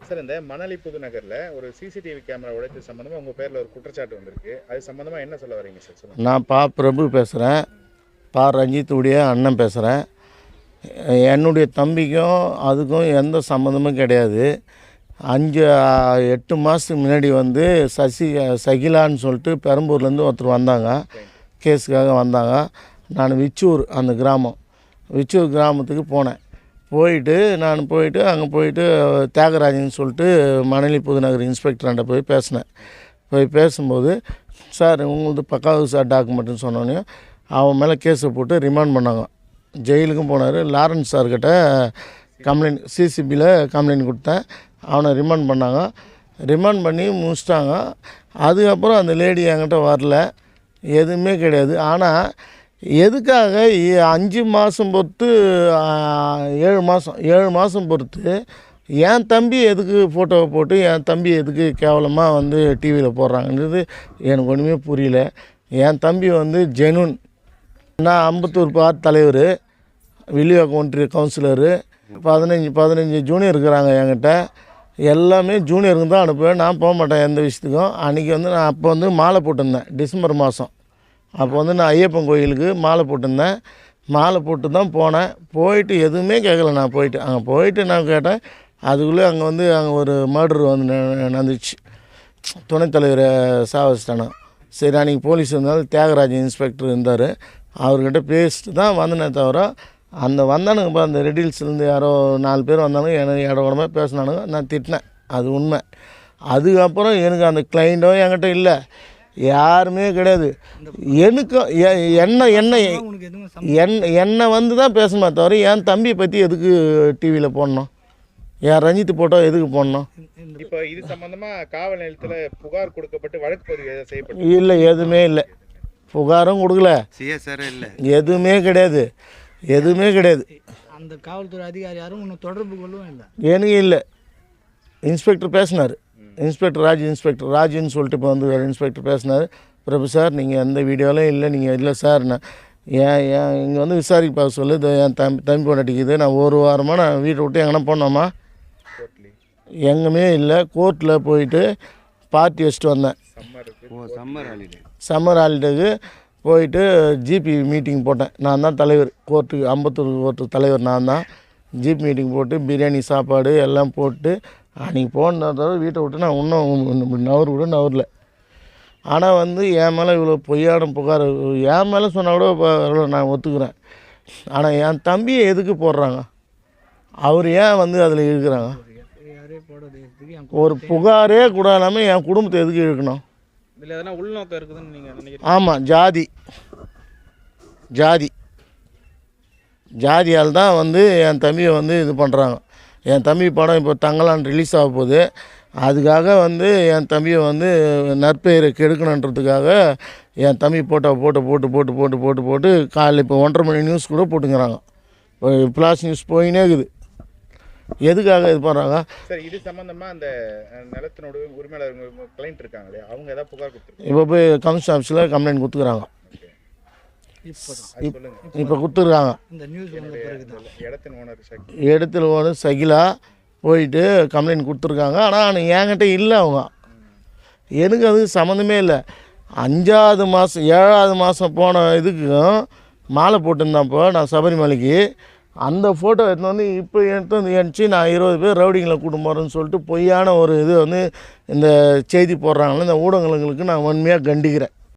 Sir இந்த மணலி புதுநகர்ல ஒரு CCTV camera உடைத்து சம்பந்தமா உங்க பேர்ல ஒரு குற்றச்சாட்டு வந்திருக்கு. அது சம்பந்தமா என்ன சொல்ல வரீங்க சார்? சொல்லுங்க. நான் பிரபு பேசுகிறேன். ரஞ்சித்துடைய அண்ணன் பேசுகிறேன். என்னுடைய தம்பிக்கும் அதுக்கும் எந்த சம்மந்தமும் கிடையாது. 8 மாதத்துக்கு முன்னாடி வந்து சகிலான்னு சொல்லிட்டு பெரம்பூர்லேருந்து ஒருத்தர் வந்தாங்க, கேஸுக்காக வந்தாங்க. நான் விச்சூர், அந்த கிராமம், விச்சூர் கிராமத்துக்கு போனேன். போயிட்டு அங்கே போயிட்டு தியாகராஜன் சொல்லிட்டு மணலி புதுநகர் இன்ஸ்பெக்டராண்ட போய் பேசினேன். பேசும்போது, சார் உங்களுக்கு பக்காவது சார் டாக்குமெண்ட்டுன்னு சொன்னோன்னே அவன் மேலே கேஸை போட்டு ரிமாண்ட் பண்ணாங்க. ஜெயிலுக்கும் போனார். லாரன்ஸ் சார்கிட்ட கம்ப்ளைண்ட், சிசிபியில் கம்ப்ளைண்ட் கொடுத்தேன். அவனை ரிமாண்ட் பண்ணாங்க. ரிமாண்ட் பண்ணி முடிச்சிட்டாங்க. அதுக்கப்புறம் அந்த லேடி என்கிட்ட வரல, எதுவுமே கிடையாது. ஆனால் எதுக்காக 5 மாதம் பொறுத்து 7 மாதம் பொறுத்து என் தம்பி எதுக்கு ஃபோட்டோவை போட்டு என் தம்பி எதுக்கு கேவலமாக வந்து டிவியில் போடுறாங்கன்றது எனக்கு ஒன்றுமே புரியல. என் தம்பி வந்து ஜெனூன். நான் அம்பத்தூர் பார்ட் தலைவர், வில்லிவாக்கம் ஒன்றிய கவுன்சிலரு. 15 ஜூனியர் இருக்கிறாங்க என்கிட்ட. எல்லாமே ஜூனியருக்கு தான் அனுப்புவேன். நான் போக மாட்டேன் எந்த விஷயத்துக்கும். அன்றைக்கி வந்து நான் அப்போ வந்து மாலை போட்டிருந்தேன், டிசம்பர் மாதம். அப்போ வந்து நான் ஐயப்பன் கோயிலுக்கு மாலை போட்டிருந்தேன். மாலை போட்டு தான் போனேன். போயிட்டு எதுவுமே கேட்கல. நான் போயிட்டு நான் கேட்டேன். அதுக்குள்ளே அங்கே ஒரு மர்டர் வந்து நடந்துச்சு. துணைத் தலைவரை சாவச்சிட்டானோ. சரி, அன்றைக்கி போலீஸ் இருந்தாலும் தியாகராஜன் இன்ஸ்பெக்டர் இருந்தார். அவர்கிட்ட பேசிட்டு தான் வந்தனே தவிர, அந்த வந்தானுங்க அந்த ரெடில்ஸ்லேருந்து யாரோ 4 பேர் வந்தானுங்க. எனக்கு இடமா பேசினானுங்க. நான் திட்டினேன், அது உண்மை. அதுக்கப்புறம் எனக்கு அந்த கிளைண்ட்டோ என்கிட்ட இல்லை, யாருமே கிடையாது. எனக்கும் என்னை வந்து தான் பேசணுமே தவிர என் தம்பியை பற்றி எதுக்கு டிவியில் போடணும், என் ரஞ்சித் போட்டோ எதுக்கு போடணும்? இப்போ இது சம்பந்தமா காவல் நிலையத்தில் புகார் கொடுக்கப்பட்டு வழக்கு பதிவு செய்யப்பட்டு இல்லை, எதுவுமே இல்லை. புகாரும் கொடுக்கல, எதுவுமே கிடையாது. அந்த காவல்துறை அதிகாரி யாரும் இன்னும் தொடர்பு கொள்ளவும் இல்லை. எனக்கு இல்லை. இன்ஸ்பெக்டர் பேசினார், இன்ஸ்பெக்டர் ராஜுன்னு சொல்லிட்டு இப்போ வந்து இன்ஸ்பெக்டர் பேசினார். பிரபு சார், நீங்கள் எந்த வீடியோவிலும் இல்லை, நீங்கள் இல்லை சார், நான் இங்கே வந்து விசாரிக்க பார்க்க சொல்லு, என் தம்பி கொண்டாட்டிக்குது. நான் ஒரு வாரமாக நான் வீட்டை விட்டு எங்கன்னா போனோமா, எங்குமே இல்லை. கோர்ட்டில் போயிட்டு பார்ட்டி வச்சுட்டு வந்தேன். சம்மர் ஹாலிடேக்கு போயிட்டு ஜிபி மீட்டிங் போட்டேன். நான் தான் தலைவர், கோர்ட்டுக்கு அம்பத்தூர் கோர்ட்டு தலைவர் நான் தான். ஜிபி மீட்டிங் போட்டு பிரியாணி சாப்பாடு எல்லாம் போட்டு அன்றைக்கி போனதை வீட்டை விட்டு நான் இன்னும் நவரல. ஆனால் வந்து என் மேலே இவ்வளோ பொய்யான புகார் என் மேலே சொன்னால் கூட நான் ஒத்துக்கிறேன். ஆனால் என் தம்பியை எதுக்கு போடுறாங்க, அவர் ஏன் வந்து அதில் இருக்கிறாங்க? ஒரு புகாரே கூட இல்லாமல் என் குடும்பத்தை எதுக்கு இழுக்கணும்? உள்நோக்கம் இருக்குதுன்னு நீங்கள் நினைக்கிறீங்க? ஆமாம், ஜாதியால் தான் வந்து என் தம்பியை வந்து இது பண்ணுறாங்க. என் தம்பி படம் இப்போ தங்கலான் ரிலீஸ் ஆக போகுது. அதுக்காக வந்து என் தம்பியை வந்து நற்பெயரை கெடுக்கணுன்றதுக்காக என் தம்பி போட்டு காலையில் இப்போ 1:30 மணி நியூஸ் கூட போட்டுங்கிறாங்க. பிளாஸ் நியூஸ் போயினே இருக்குது. எதுக்காக இது பண்ணுறாங்க? சார், இது சம்மந்தமாக அந்த நிலத்தினோட உரிமையாளர் கிளைண்ட் இருக்காங்களே, அவங்க ஏதாவது புகார் கொடுத்துருக்காங்க? இப்போ போய் கமிஷன் ஆஃபீஸில் கம்ப்ளைண்ட் கொடுத்துக்கிறாங்க. இப்போ கொடுத்துருக்காங்க. இடத்துல ஓனர் சகிலா போயிட்டு கம்ப்ளைண்ட் கொடுத்துருக்காங்க. ஆனால் என்கிட்ட இல்லை. அவங்க எனக்கு அது சம்மந்தமே இல்லை. 5வது மாதம் 7வது மாதம் போன இதுக்கும் மாலை போட்டிருந்தப்போ நான் சபரிமலைக்கு அந்த ஃபோட்டோ எடுத்து வந்து இப்போ எடுத்து நான் 20 பேர் ரவுடிங்களை கூட்டு போகிறேன்னு சொல்லிட்டு பொய்யான ஒரு இது வந்து இந்த செய்தி போடுறாங்களே, இந்த ஊடகங்களுக்கு நான் வன்மையாக கண்டிக்கிறேன்.